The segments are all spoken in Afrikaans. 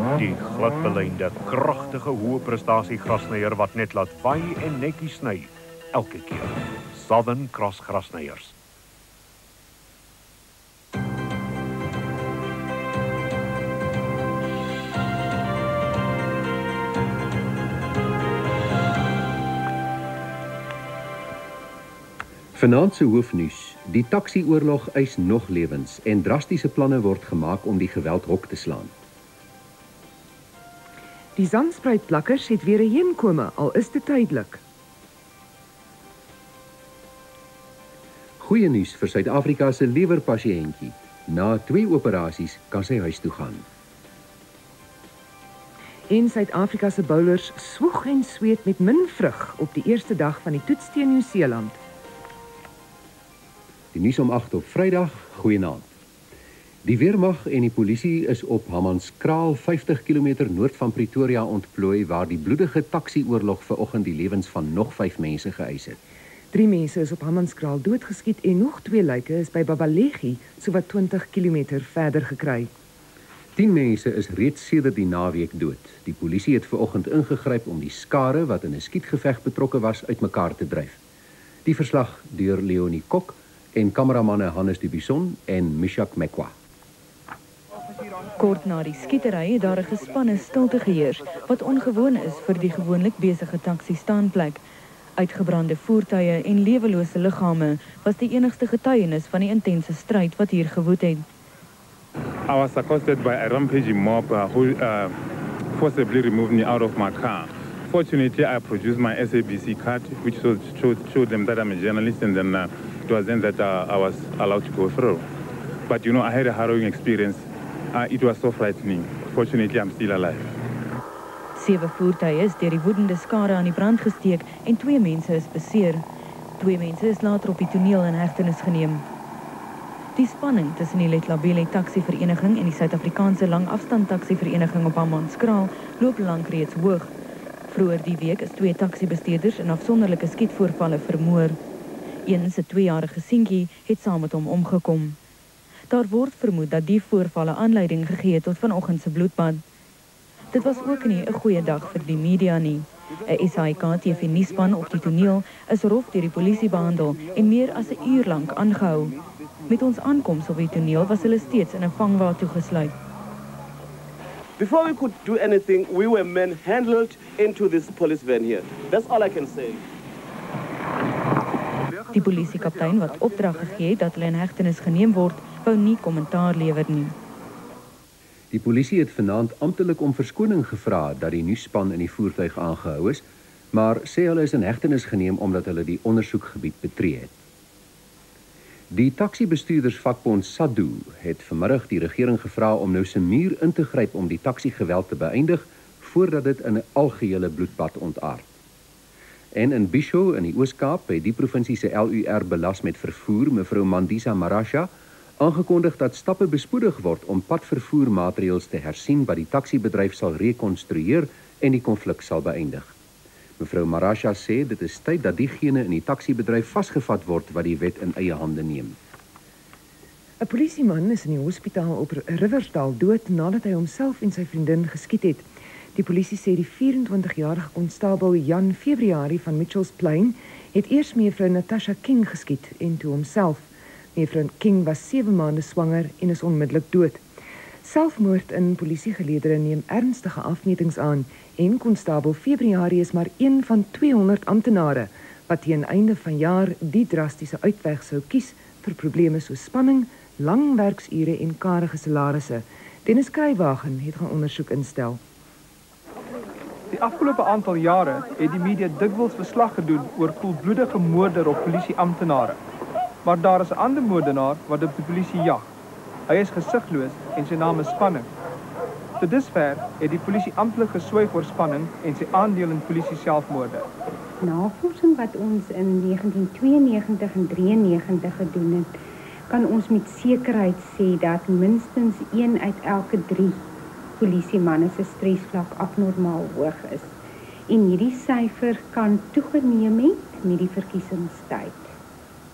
Die gladbeleinde, kragtige hoë prestasie grasnyer wat net laat waai en netjies sny elke keer. Southern Cross Grasnyers. Vanaand se hoofnuus, die taxi-oorlog eis nog lewens en drastiese planne word gemaak om die geweld hok te slaan. Die Zandspruitplakkers het weer 'n heenkome, al is dit tydelik. Goeie nuus vir Suid-Afrika se lewerpasiëntjie. Na 2 operasies kan sy huis toe gaan. En Suid-Afrika se bowlers swoeg en sweet met min vrug op die eerste dag van die toets teen Nieu-Seeland. Die nuus om 8 op Vrydag, goeienaand. Die weermag en die polisie is op Hammanskraal 50 km noord van Pretoria ontplooi waar die bloedige taxi-oorlog vanoggend die lewens van nog 5 mense geëis het. 3 mense is op Hammanskraal doodgeskiet en nog 2 lyke is by Babalegi sowat 20 km verder gekry. 10 mense is reeds sedert die naweek dood. Die polisie het vanoggend ingegryp om die skare wat in 'n skietgeveg betrokke was uitmekaar te dryf. Die verslag deur Leonie Kok en kameramanne Hannes de Bison en Mishak Mekwa. Kort na die skietery het daar 'n gespanne stilte geheers, wat ongewoon is vir die gewoonlik besige taxi-staanplek. Uitgebrande voertuie en lewelose liggame was die enigste getuienis van die intense stryd wat hier gewoed het. I was accosted by a rampaging mob who forcibly removed me out of my car. Fortunately, I produced my SABC card, which showed them that I'm a journalist, and then it was then that I was allowed to go through. But you know, I had a harrowing experience. It was so frightening. Fortunately, I'm still alive. 7 voertuie is deur die woedende skare aan die brand gesteek en 2 mense is beseer. 2 mense is later op die toneel in hegtenis geneem. Die spanning tussen die Letlabele Taxi-vereniging en die Suid-Afrikaanse Langafstand Taxi-vereniging op Hammanskraal loop lank reeds hoog. Vroeër die week is 2 taxi-bestuurders in afsonderlike skietvoorvalle vermoor. Een se 2-jarige seentjie het saam met hom omgekom. Daar word vermoed dat die voorvalle aanleiding gegee het tot vanoggend se bloedbad. Dit was ook nie 'n goeie dag vir die media nie. 'n SAIK TV-nuusspan op die toneel is rof deur die polisie behandel en meer as 'n uur lank aangehou. Met ons aankoms op die toneel was hulle steeds in 'n vangwa toegesluit. Before we could do anything, we were manhandled into this police van here. That's all I can say. Die polisiekaptein wat opdrag gegee het dat hulle in hegtenis geneem word, wou nie kommentaar lewer nie. Die polisie het vanaand amptelik om verskoning gevra dat die nuusspan in die voertuig aangehou is, maar sê hulle is in hegtenis geneem omdat hulle die ondersoekgebied betree het. Die taxi-bestuurdersvakbond SADU het vanmiddag die regering gevra om nou se muur in te gryp om die taxi-geweld te beëindig voordat dit in 'n algehele bloedbad ontaard. En in Bisho in die Oos-Kaap het die provinsie se LUR belas met vervoer, mevrou Mandisa Marasha, aangekondig dat stappe bespoedig word om padvervoermaatreëls te hersien wat die taxibedryf sal rekonstrueer en die konflik sal beëindig. Mevrou Marasha sê dit is tyd dat diegene in die taxibedryf vasgevat word wat die wet in eie hande neem. 'n Polisieman is in die hospitaal op Riversdal dood nadat hy homself en sy vriendin geskiet het. Die polisie sê die 24-jarige konstabel Jan Februarie van Mitchells Plain het eers mevrou Natasha King geskiet en toe homself. Mevrou King was 7 maande swanger en is onmiddellik dood. Selfmoord in polisiegeleedere neem ernstige afmetings aan en konstabel Februarie is maar een van 200 amptenare wat teen einde van jaar die drastiese uitweg sou kies vir probleme soos spanning, lang werksure en karige salarisse. Dennis Kruiwagen het gaan ondersoek instel. Die afgelope aantal jare het die media dikwels verslag gedoen oor koelbloedige moorde op polisieamptenare. Maar daar is 'n ander moordenaar wat op die polisie jag. Hy is gesigloos en sy naam is Spanning. Tot dusver het die polisie amptelik geswyg oor Spanning en sy aandeel in polisie selfmoorde. Navorsing wat ons in 1992 en 93 gedoen het, kan ons met sekerheid sê dat minstens 1 uit elke 3 polisiemanne se stresvlak abnormaal hoog is. En hierdie syfer kan toegeneem het met die verkiesingstyd.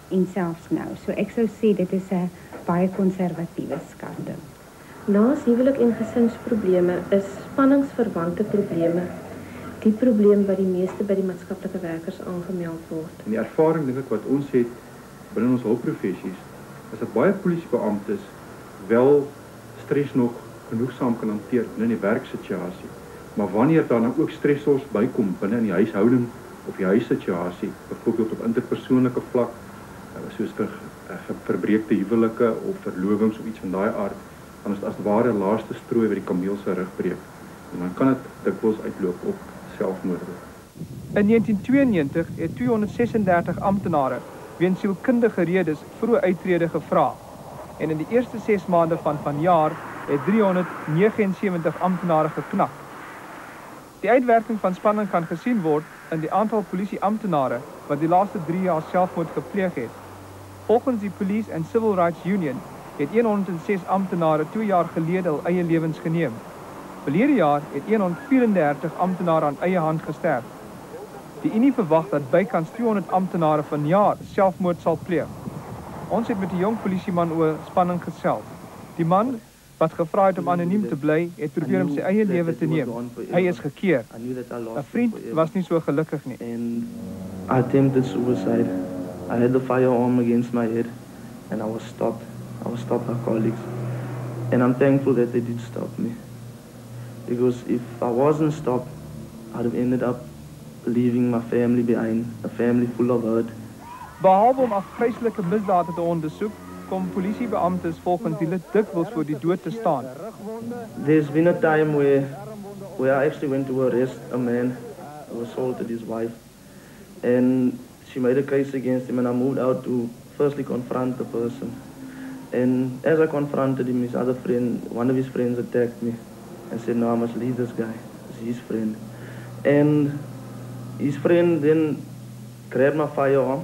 En selfs nou. So ek sou sê dit is 'n baie konservatiewe skatting. Naas huwelik en gesinsprobleme is spanningsverwante probleme die probleem wat die meeste by die maatskaplike werkers aangemeld word. En die ervaring dink ek wat ons het binne ons hulpprofessies is dat baie polisiebeamptes wel stres nog genoegsaam kan hanteer binne die werksituasie. Maar wanneer daar nou ook stressors bykom binne in die huishouding of die huissituasie, byvoorbeeld op interpersoonlike vlak, soos verbreekte huwelike of verlovings of iets van daai aard, dan is dit as ware laaste strooi wat die kameel se rug breek. En dan kan dit dikwels uitloop op selfmoord. In 1992 het 236 amptenare weens sielkundige redes vroeë uittrede gevra. En in die eerste 6 maande van vanjaar het 379 amptenare geknak. Die uitwerking van spanning kan gesien word in die aantal polisieamptenare wat die laaste 3 jaar selfmoord gepleeg het. Volgens die Police and Civil Rights Union het 106 amptenare 2 jaar gelede hul eie lewens geneem. Verlede jaar het 134 amptenare aan eie hand gesterf. Die Unie verwag dat bykans 200 amptenare vanjaar selfmoord sal pleeg. Ons het met 'n jong polisieman oor spanning gesels. Die man wat gevra het om anoniem te bly, het probeer om sy eie lewe te neem. Hy is gekeer. 'n Vriend was nie so gelukkig nie. And I attempted suicide. I had the firearm against my head and I was stopped. I was stopped by colleagues. And I'm thankful that they did stop me. Because if I wasn't stopped, I'd have ended up leaving my family behind, a family full of hurt. Behalwe om afgryslike misdade te ondersoek, kom polisiebeamptes volgens die lid dikwels voor die dood te staan. There's been a time where I actually went to arrest a man who assaulted his wife. And she made a case against him and I moved out to firstly confront the person. And as I confronted him, his other friend, one of his friends attacked me and said, no, I must leave this guy. It's his friend. And his friend then grabbed my firearm,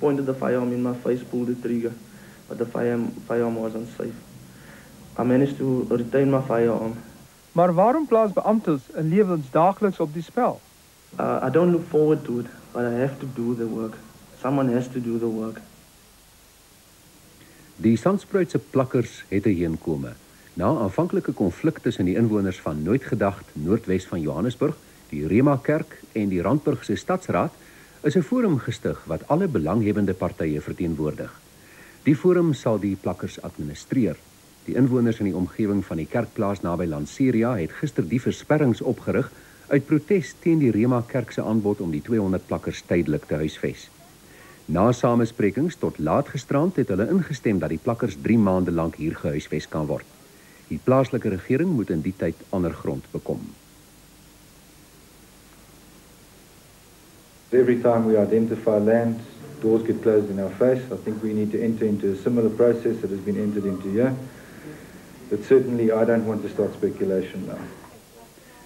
pointed the firearm in my face, pulled the trigger, but the firearm wasn't safe. I managed to retain my firearm. Maar waarom plaas beamptes 'n lewens daagliks op die spel? I don't look forward to it, but I have to do the work. Someone has to do the work. Die Sandspruitse plakkers het heenkome. Na aanvanklike konflik tussen die inwoners van Nooitgedacht, Noordwes van Johannesburg, die Rema Kerk en die Randburgse Stadsraad, is 'n forum gestig wat alle belanghebbende partye verteenwoordig. Die forum sal die plakkers administreer. Die inwoners in die omgewing van die kerkplaas naby Lanseria het gister die versperrings opgerig uit protes teen die Rema Kerk se aanbod om die 200 plakkers tydelik te huisves. Na samesprekings tot laat gisterand het hulle ingestem dat die plakkers 3 maande lank hier gehuisves kan word. Die plaaslike regering moet in die tyd ander grond bekom. Every time we identify land, doors get closed in our face. I think we need to enter into a similar process that has been entered into here. But certainly I don't want to start speculation now.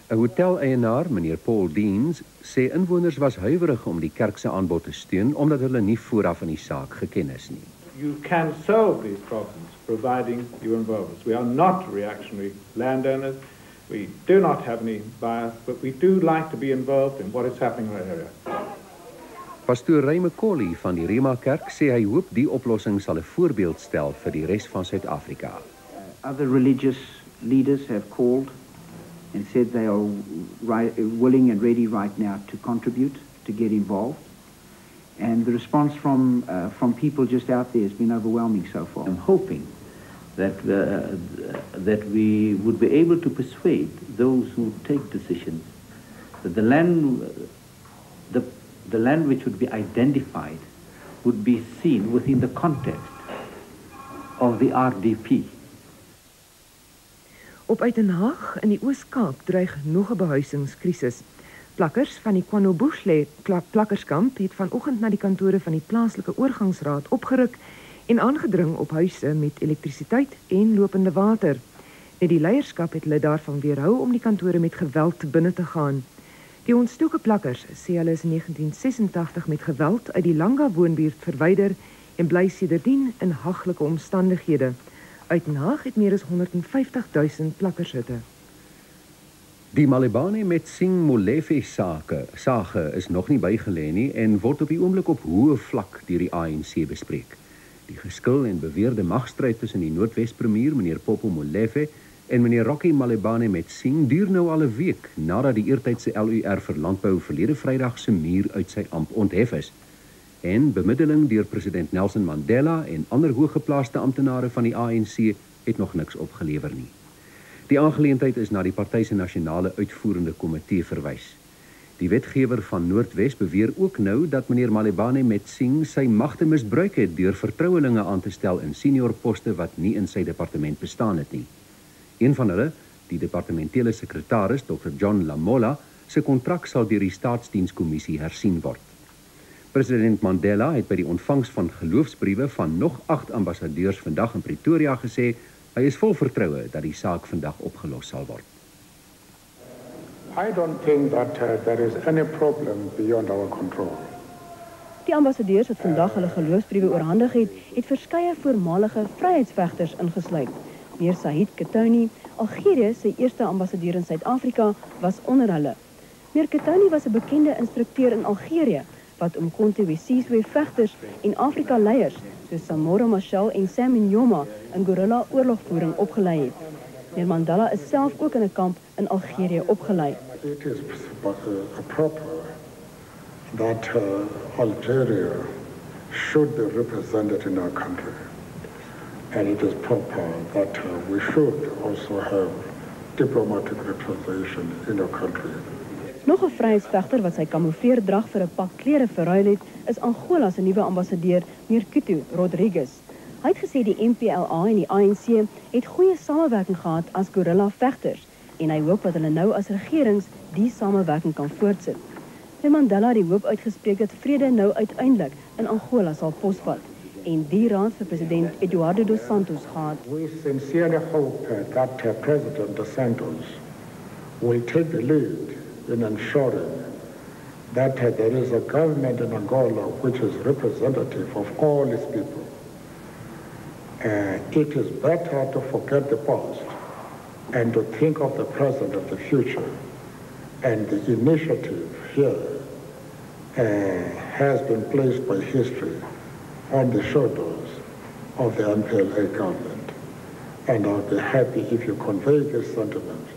'n Hotel-eienaar, meneer Paul Deans, sê inwoners was huiwerig om die kerk se aanbod te steun omdat hulle nie vooraf van die saak geken is nie. You can solve these problems providing you involve us. We are not reactionary landowners. We do not have any bias, but we do like to be involved in what is happening in our area. Pastoor Ray McCauley van die Rema Kerk sê hy hoop die oplossing sal 'n voorbeeld stel vir die res van Suid-Afrika. Other religious leaders have called and said they are willing and ready right now to contribute, to get involved. And the response from people just out there has been overwhelming so far. I'm hoping that we would be able to persuade those who take decisions that the land which would be identified would be seen within the context of the RDP. Op Uitenhaag in die Oos-Kaap dreig nog 'n behuisingskrisis. Plakkers van die KwaNobuhle plakkerskamp het vanoggend na die kantore van die plaaslike oorgangsraad opgeruk en aangedring op huise met elektrisiteit en lopende water. Net die leierskap het hulle daarvan weerhou om die kantore met geweld binne te gaan. Die ontstoke plakkers sê hulle is in 1986 met geweld uit die Langa woonbuurt verwyder en bly sedertdien in haglike omstandighede. Uitenhaag het meer as 150 000 plakkershutte. Die Malebane met Sing Molefe sage is nog nie bygelê nie en word op die oomblik op hoë vlak deur die ANC bespreek. Die geskil en beweerde magstryd tussen die Noordwes-premier, meneer Popo Molefe, en meneer Rocky Malebane met Singh duur nou al 'n week nadat die eertydse LUR vir landbou verlede Vrydag se muur uit sy amp onthef is. En bemiddeling deur president Nelson Mandela en ander hooggeplaaste amptenare van die ANC het nog niks opgelewer nie. Die aangeleentheid is na die party se nasionale uitvoerende komitee verwys. Die wetgewer van Noordwes beweer ook nou dat meneer Malebane met Singh sy magte misbruik het deur vertrouelinge aan te stel in senior poste wat nie in sy departement bestaan het nie. Een van hulle, die departementele sekretaris, Dr. John Lamola, se kontrak sal deur die staatsdienskommissie hersien word. President Mandela het by die ontvangs van geloofsbriewe van nog 8 ambassadeurs vandag in Pretoria gesê hy is vol vertroue dat die saak vandag opgelos sal word. I don't think that there is any problem beyond our control. Die ambassadeurs wat vandag hulle geloofsbriewe oorhandig het verskeie voormalige vryheidsvegters ingesluit. Meneer Said Ketoni, Algerië se eerste ambassadeur in Suid-Afrika, was onder hulle. Meneer Ketoni was 'n bekende instrukteur in Algerië wat Umkhonto we Sizwe vegters en Afrika leiers soos Samora Machel en Sam Nujoma in guerrilla oorlogvoering opgelei het. Meneer Mandela is self ook in 'n kamp in Algerië opgelei. It is proper that Algeria should be represented in our country. And it is proper that we should also have diplomatic representation in our country. Nog 'n vryheidsvegter wat sy kamoufleerdrag vir 'n pak klere verruil het, is Angola se nuwe ambassadeur, meneer Kutu Rodrigues. Hy het gesê die MPLA en die ANC het goeie samewerking gehad as guerrilla-vegters en hy hoop dat hulle nou as regerings die samewerking kan voortsit. Meneer Mandela het die hoop uitgespreek dat vrede nou uiteindelik in Angola sal posvat en die raad vir president Eduardo dos Santos gehad. We sincerely hope that President dos Santos will take the lead in ensuring that there is a government in Angola which is representative of all its people. It is better to forget the past and to think of the present and the future. And the initiative here has been placed by history on the shoulders of the MPLA government. And I'll be happy if you convey this sentiment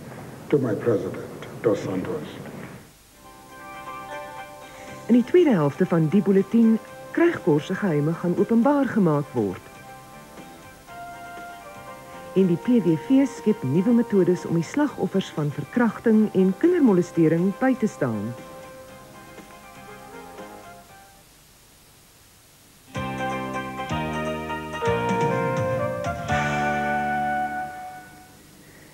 to my president, Dos Santos. In die tweede helfte van die bulletin, Krygkor se geheime gaan openbaar gemaak word. En die PVV skep nuwe metodes om die slagoffers van verkrachting en kindermolestering by te staan.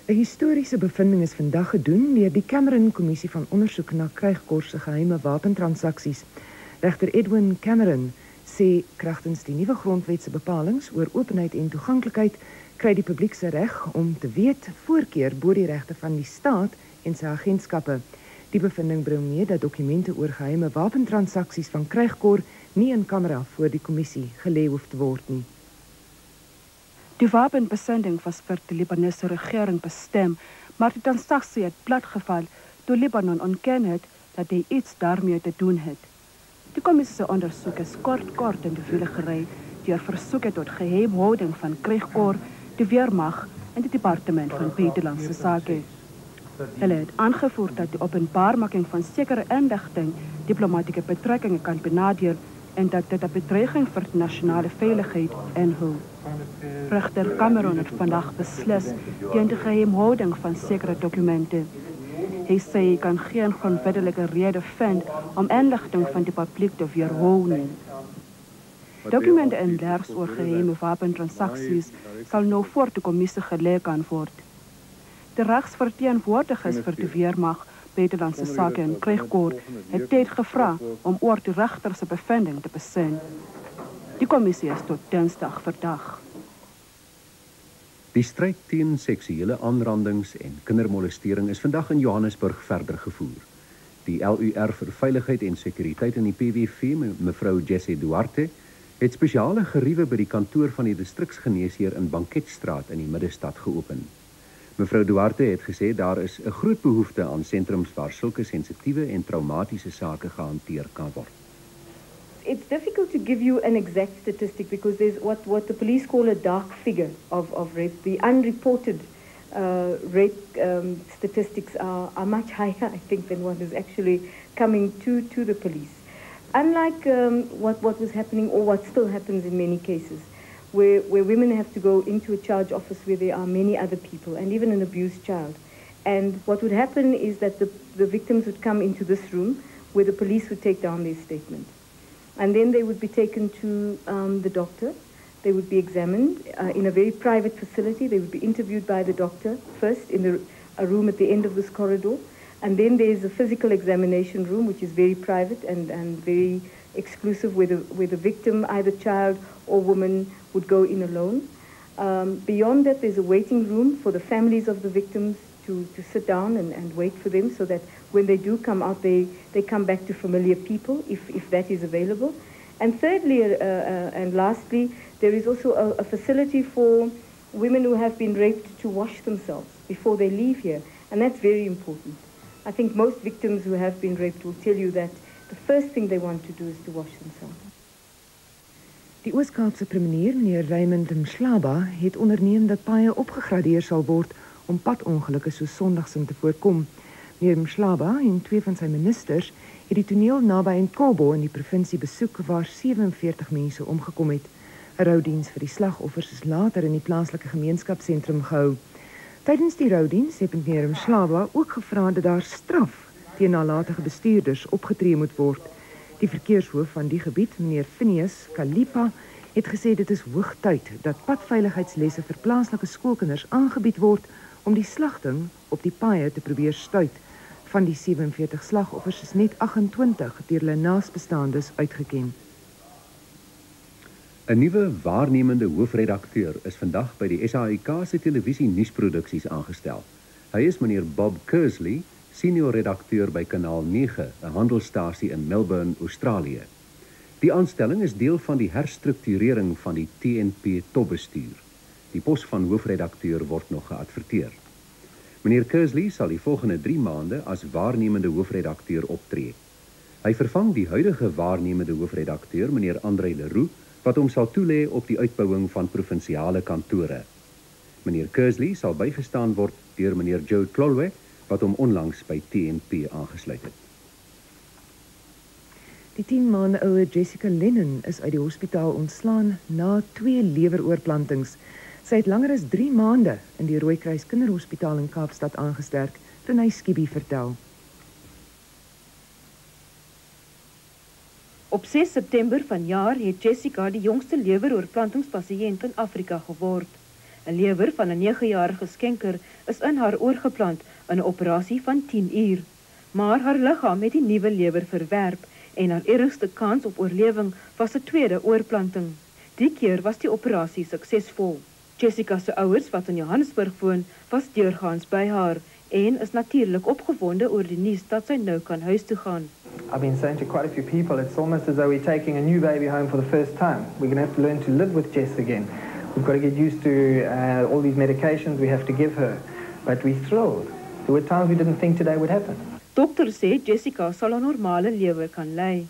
Een historiese bevinding is vandag gedoen deur die Cameron-kommissie van ondersoek na Krygkor se geheime wapentransaksies. Regter Edwin Cameron sê kragtens die nuwe grondwetse bepalinge oor openheid en toeganklikheid kry die publiek se reg om te weet voorkeur bo die regte van die staat en sy agentskappe. Die bevinding bring mee dat dokumente oor geheime wapentransaksies van Krygkor nie in kamera voor die kommissie gelê hoef te word nie. Die wapenbesending was vir die Libanese regering bestem, maar die transaksie het platgeval toe Libanon ontken het dat hy iets daarmee te doen het. Die kommissie se ondersoek is kort in die wiele gery deur versoeke tot geheimhouding van Krygkor, die weermag en die departement van buitelandse sake. Hulle het aangevoer dat die openbaarmaking van sekere inligting diplomatieke betrekkinge kan benadeel en dat dit 'n bedreiging vir die nasionale veiligheid inhou. Regter Cameron het vandag beslis teen die geheimhouding van sekere dokumente. Hy sê hy kan geen grondwetlike rede vind om inligting van die publiek te weerhou nie. Dokumente en leers oor geheime wapentransaksies sal nou voor die kommissie gelê kan word. De regsverteenwoordigers vir die weermag, buitelandse sake en Krygkor het tyd gevra om oor die regter se bevinding te besin. Die kommissie is tot Dinsdag verdag. Die stryd teen seksuele aanrandings en kindermolestering is vandag in Johannesburg verder gevoer. Die LUR vir Veiligheid en Sekuriteit in die PVV, mevrou Jessie Duarte, het spesiale geriewe by die kantoor van die distriksgeneesheer in Banketstraat in die middestad geopen. Mevrou Duarte het gesê daar is 'n groot behoefte aan sentrums waar sulke sensitiewe en traumatiese sake gehanteer kan word. It's difficult to give you an exact statistic because there's what the police call a dark figure of rape. The unreported rape statistics are much higher, I think, than what is actually coming to the police. Unlike what was happening or what still happens in many cases, where women have to go into a charge office where there are many other people and even an abused child. And what would happen is that the victims would come into this room where the police would take down their statement. And then they would be taken to the doctor. They would be examined in a very private facility. They would be interviewed by the doctor first in a room at the end of this corridor. And then there's a physical examination room, which is very private and very exclusive, where the victim, either child or woman, would go in alone. Beyond that, there's a waiting room for the families of the victims to sit down and wait for them, so that when they do come out, they come back to familiar people, if that is available. And thirdly, and lastly, there is also a facility for women who have been raped to wash themselves before they leave here. And that's very important. I think most victims who have been raped will tell you that the first thing they want to do is to wash themselves. Die Oos-Kaapse premier, meneer Raymond Mhlaba, het onderneem dat paaie opgegradeer sal word om padongelukke so Sondagsin te voorkom. Meneer Mhlaba en 2 van sy ministers het die toneel naby Nkobo in die provinsie besoek waar 47 mense omgekom het. 'n Roudiens vir die slagoffers is later in die plaaslike gemeenskapsentrum gehou. Tydens die roudiens het meneer Mhlaba ook gevra dat daar straf teen nalatige bestuurders opgetree moet word. Die verkeershoof van die gebied, meneer Phineas Kalipa, het gesê dit is hoog tyd dat padveiligheidslesse vir plaaslike skoolkinders aangebied word om die slagting op die paaie te probeer stuit. Van die 47 slagoffers is net 28 deur hulle naasbestaandes uitgeken. 'n Nuwe waarnemende hoofredakteur is vandag by die SAIK se televisie nuusproduksies aangestel. Hy is meneer Bob Kersley, senior redakteur by Kanaal 9, 'n handelsstasie in Melbourne, Australië. Die aanstelling is deel van die herstrukturering van die TNP topbestuur. Die pos van hoofredakteur word nog geadverteer. Meneer Kersley sal die volgende 3 maande as waarnemende hoofredakteur optree. Hy vervang die huidige waarnemende hoofredakteur, meneer André Leroux, wat hom sal toelê op die uitbouing van provinsiale kantore. Meneer Kersley sal bygestaan word deur meneer Joe Tlolwe, wat hom onlangs by TNP aangesluit het. Die 10 maande oude Jessica Lennon is uit die hospitaal ontslaan na 2 leweroorplantings. Sy het langer as 3 maande in die Rooikruis Kinderhospitaal in Kaapstad aangesterk, Renay Skibby vertel. Op 6 September vanjaar het Jessica die jongste leweroorplantingspasiënt in Afrika geword. 'n Lewer van 'n 9-jarige skenker is in haar oorgeplant in 'n operasie van 10 uur. Maar haar liggaam het die nuwe lewer verwerp en haar ergste kans op oorlewing was 'n tweede oorplanting. Die keer was die operasie suksesvol. Jessica se ouers, wat in Johannesburg woon, was deurgaans by haar en is natuurlik opgewonde oor die nuus dat sy nou kan huis toe gaan. I've been saying to quite a few people, it's almost as though we're taking a new baby home for the first time. We're going to have to learn to live with Jess again. We've got to get used to all these medications we have to give her. But we're thrilled. There were times we didn't think today would happen. Dokter sê Jessica sal 'n normale lewe kan lei.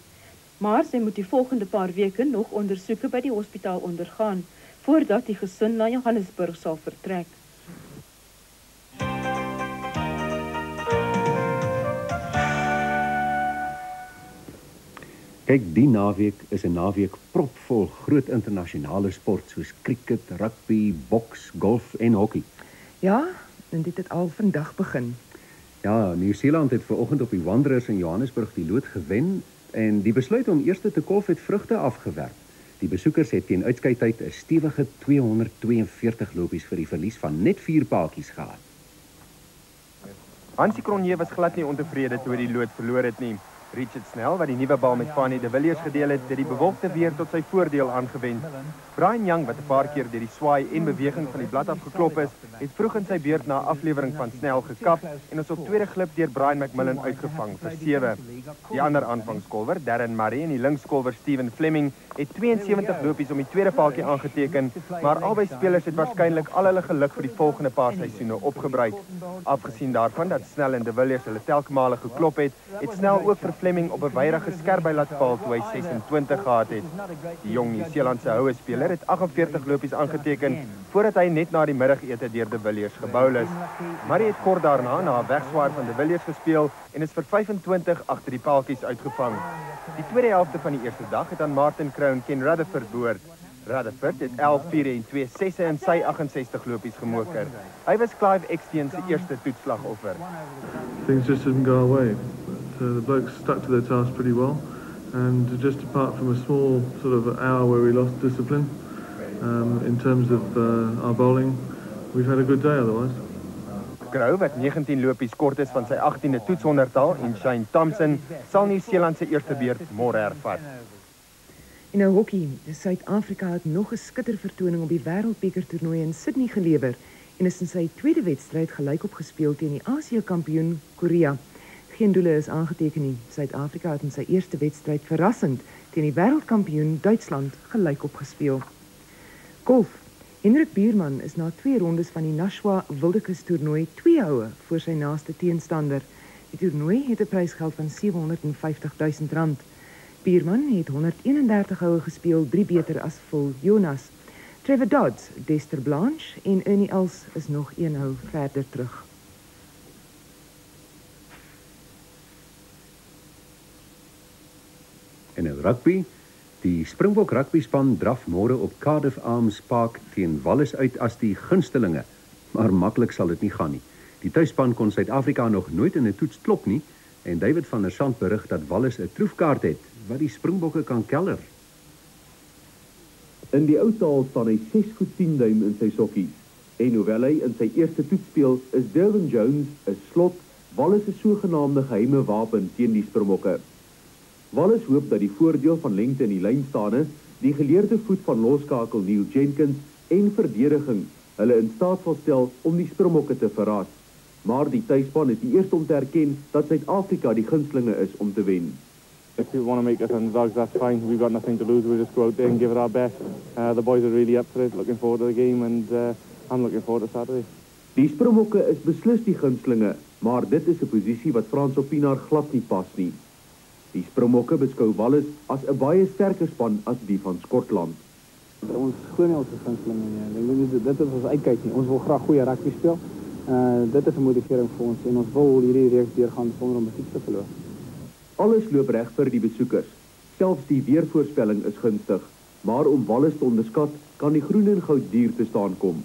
Maar sy moet die volgende paar weke nog ondersoeke by die hospitaal ondergaan, voordat die gesin na Johannesburg sal vertrek. Kyk, die naweek is 'n naweek propvol groot internasionale sport soos cricket, rugby, boks, golf en hockey. Ja, en dit het al vandag begin. Ja, Nieu-Seeland het vanoggend op die Wanderers in Johannesburg die lood gewen en die besluit om eers te kolf het vrugte afgewerp. Die besoekers het teen uitskeidtyd 'n stewige 242 lopies vir die verlies van net 4 paadjies gehad. Hansie Cronje was glad nie ontevrede toe hy die lood verloor het nie. Richard Snell, wat die nuwe bal met Fanny de Villiers gedeel het die bewolkte weer tot sy voordeel aangewend. Brian Young, wat 'n paar keer deur die swaai en beweging van die blad afgeklop is, het vroeg in sy beurt na aflewering van Snell gekap en is op tweede glip deur Brian McMillan uitgevang vir 7. Die ander aanvangskolwer, Darren Murray, en die linkskolwer Steven Fleming het 72 lopies om die tweede paaltjie aangeteken, maar albei spelers het waarskynlik al hulle geluk vir die volgende paar seisoene opgebruik. Afgesien daarvan dat Snell en de Villiers hulle telkmale geklop het Snell ook vir Fleming op 'n weierige skerby laat val toe hy 26 gehad het. Die jong Nieu-Seelandse houe speler het 48 lopies aangeteken voordat hy net na die middagete deur de Villiers gebou is. Maar hy het kort daarna na 'n wegswaai van de Villiers gespeel en is vir 25 agter die paaltjies uitgevang. Die tweede helfte van die eerste dag het aan Martin Crown Ken Rutherford behoort. Rutherford het 11 4 en 2 6 in sy 68 lopies gemoker. Hy was Clive Eksteen se eerste toetslagoffer. Things just didn't go away, but the blokes stuck to their task pretty well, and just apart from a small sort of hour where we lost discipline in terms of our bowling, we've had a good day otherwise. Crow, wat 19 lopies kort is van sy 18de toetshonderdtal, en Shane Thompson sal Nieu-Seeland se eerste beurt môre hervat. En nou hockey. Suid-Afrika het nog 'n skittervertoning op die Wêreldbeker toernooi in Sydney gelewer en is in sy tweede wedstryd gelykop gespeel teen die Asië-kampioen Korea. Geen doele is aangeteken nie. Suid-Afrika het in sy eerste wedstryd verrassend teen die wêreldkampioen Duitsland gelykop gespeel. Golf. Henrik Bierman is na 2 rondes van die Nashua Wildekus toernooi 2 houe voor sy naaste teenstander. Die toernooi het 'n prysgeld van R750.000. Bierman het 131 houe gespeel, 3 beter as Phil Jonas. Trevor Dodds, Dexter Blanche en Ernie Els is nog 1 hou verder terug. En in rugby, die Springbok rugbyspan draf môre op Cardiff Arms Park teen Wallis uit as die gunstelinge, maar maklik sal dit nie gaan nie. Die tuisspan kon Suid-Afrika nog nooit in 'n toets klop nie en David van der Sand berig dat Wallis 'n troefkaart het wat die Springbokke kan keller. In die ou taal staan hy 6 voet 10 duim in sy sokkies. En hoewel hy in sy eerste toets speel, is Derwin Jones 'n slot, Wallis 'n sogenaamde geheime wapen teen die Springbokke. Wallis hoop dat die voordeel van lengte in die lynstaande, die geleerde voet van loskakel Neil Jenkins en verdediging hulle in staat sal stel om die Springbokke te verras. Maar die tuisspan is die eerste om te erken dat Suid-Afrika die gunstelinge is om te wen. If people want to make us underdogs, that's fine. We've got nothing to lose. We'll just go out there and give it our best. The boys are really up for it, looking forward to the game, and I'm looking forward to Saturday. Die Springbokke is beslis die gunstelinge, maar dit is 'n posisie wat Frans op Pienaar glad nie pas nie. Die Springbokke beskou Wallis as 'n baie sterker span as die van Skotland. Ons glo nie ons is gunstelinge nie. Dit is ons uitkyk nie. Ons wil graag goeie rugby speel. Dit is 'n motivering vir ons en ons wil hierdie reeks deurgaan sonder om besiek te verloor. Alles loop reg vir die besoekers. Selfs die weervoorspelling is gunstig, maar om Wallis te onderskat, kan die groen en goud duur te staan kom.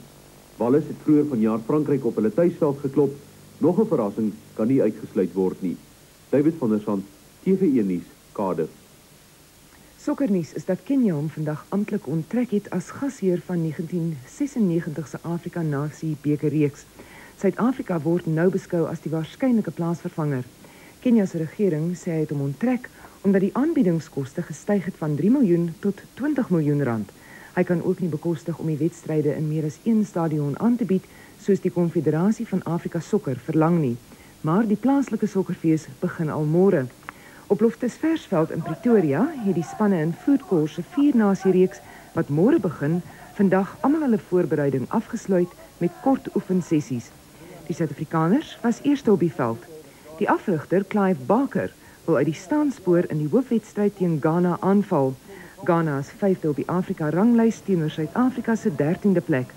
Wallis het vroeër vanjaar Frankryk op hulle tuisveld geklop. Nog 'n verrassing kan nie uitgesluit word nie. David van der Sand, TV1 nuus, Cardiff. Sokkernuus is dat Kenia hom vandag amptelik onttrek het as gasheer van 1996 se Afrika Nasie bekerreeks. Suid-Afrika word nou beskou as die waarskynlike plaasvervanger. Kenia se regering sê hy het hom onttrek omdat die aanbiedingskoste gestyg het van 3 miljoen tot 20 miljoen rand. Hy kan ook nie bekostig om die wedstryde in meer as 1 stadion aan te bied, soos die Konfederasie van Afrika Sokker verlang nie. Maar die plaaslike sokkerfees begin al môre. Op Loftus Versveld in Pretoria het die spanne in Foodcourt se 4-nasie-reeks wat môre begin, vandag almal hulle voorbereiding afgesluit met kort oefensessies. Die Suid-Afrikaners was eerste op die veld. Die afrigter, Clive Barker, wil uit die staanspoor in die hoofwedstryd teen Ghana aanval. Ghana is 5de op die Afrika-ranglys teenoor Suid-Afrika se 13de plek.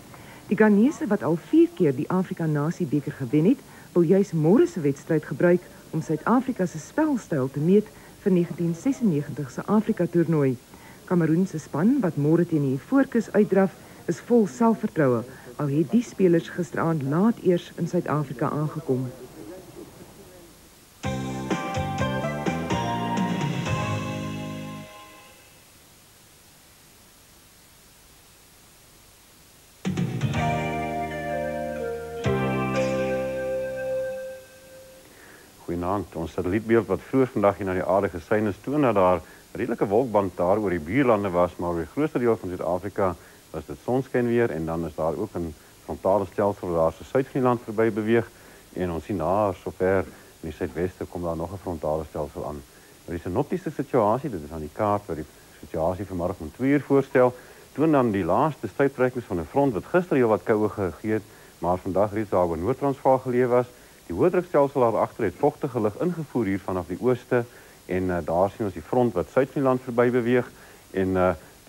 Die Ghanese, wat al 4 keer die Afrika Nasie-beker gewen het, wil juis môre se wedstryd gebruik om Suid-Afrika se spelstyl te meet vir 1996 se Afrika-toernooi. Kameroen se span, wat môre teen die Ivoorkus uitdraf, is vol selfvertroue, al het die spelers gisteraand laat eers in Suid-Afrika aangekom. Ons satellietbeeld wat vroeër vandag hier na die aarde gesyn is, toon dat daar 'n redelike wolkband daar oor die buurlande was, maar oor die grootste deel van Suid-Afrika was dit sonskyn weer en dan is daar ook 'n frontale stelsel wat daar so suid van die land verby beweeg en ons sien daar sover in die suidweste kom daar nog 'n frontale stelsel aan. Nou die sinoptiese situasie, dit is aan die kaart wat die situasie vanmiddag om 2 uur voorstel, toon dan die laaste stuiptrekkings van 'n front wat gister heel wat koue gegee het, maar vandag reeds daar oor Noord-Transvaal geleef was. Die hoëdrukstelsel daar agter het vogtige lug ingevoer hier vanaf die ooste en daar sien ons die front wat suid van die land verby beweeg en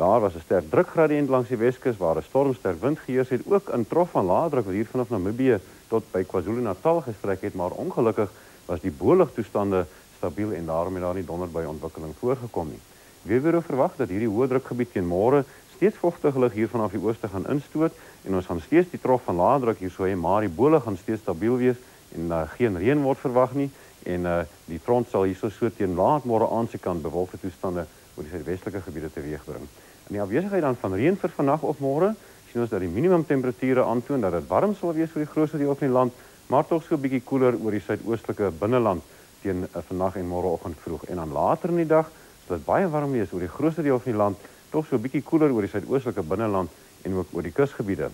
daar was 'n sterk drukgradiënt langs die Weskus waar 'n stormsterk wind geheers het, ook in trof van laagdruk wat hier vanaf Namibië tot by KwaZulu-Natal gestrek het, maar ongelukkig was die boelugtoestande stabiel en daarom het daar nie donderbuiontwikkeling voorgekom nie. Weerbureau verwag dat hierdie hoë drukgebied teen môre steeds vochtige lug hier vanaf die ooste gaan instoot en ons gaan steeds die trof van laagdruk hier so hê, maar die boelug gaan steeds stabiel wees en geen reën word verwag nie en die front sal hierso so teen laatmôre aan se kant bewolkte toestande oor die suidwestelike gebiede teweegbring. In die afwesigheid dan van reën vir vandag of môre sien ons dat die minimumtemperature aantoon dat dit warm sal wees vir die grootste deel van die land, maar tog so 'n bietjie koeler oor die suidoostelike binneland teen vandag en môreoggend vroeg. En dan later in die dag sal dit baie warm wees oor die grootste deel van die land, tog so 'n bietjie koeler oor die suidoostelike binneland en ook oor die kusgebiede.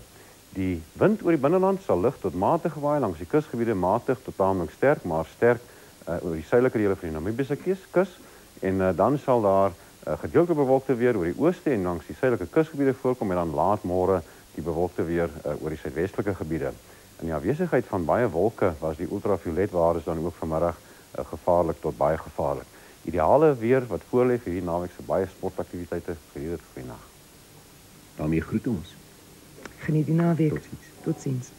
Die wind oor die binneland sal lig tot matig waai langs die kusgebiede, matig tot taamlik sterk, maar sterk oor die suidelike dele van die Namibiese kus en dan sal daar gedeeltelike bewolkte weer oor die ooste en langs die suidelike kusgebiede voorkom en dan laat môre die bewolkte weer oor die suidwestelike gebiede. In die afwesigheid van baie wolke was die ultravioletwaardes dan ook vanmiddag gevaarlik tot baie gevaarlik. Ideale weer wat voorlê vir hierdie naweek se baie sportaktiwiteite gedurende die nag. Daarmee groet ons. Geniet die naweek. Totsiens.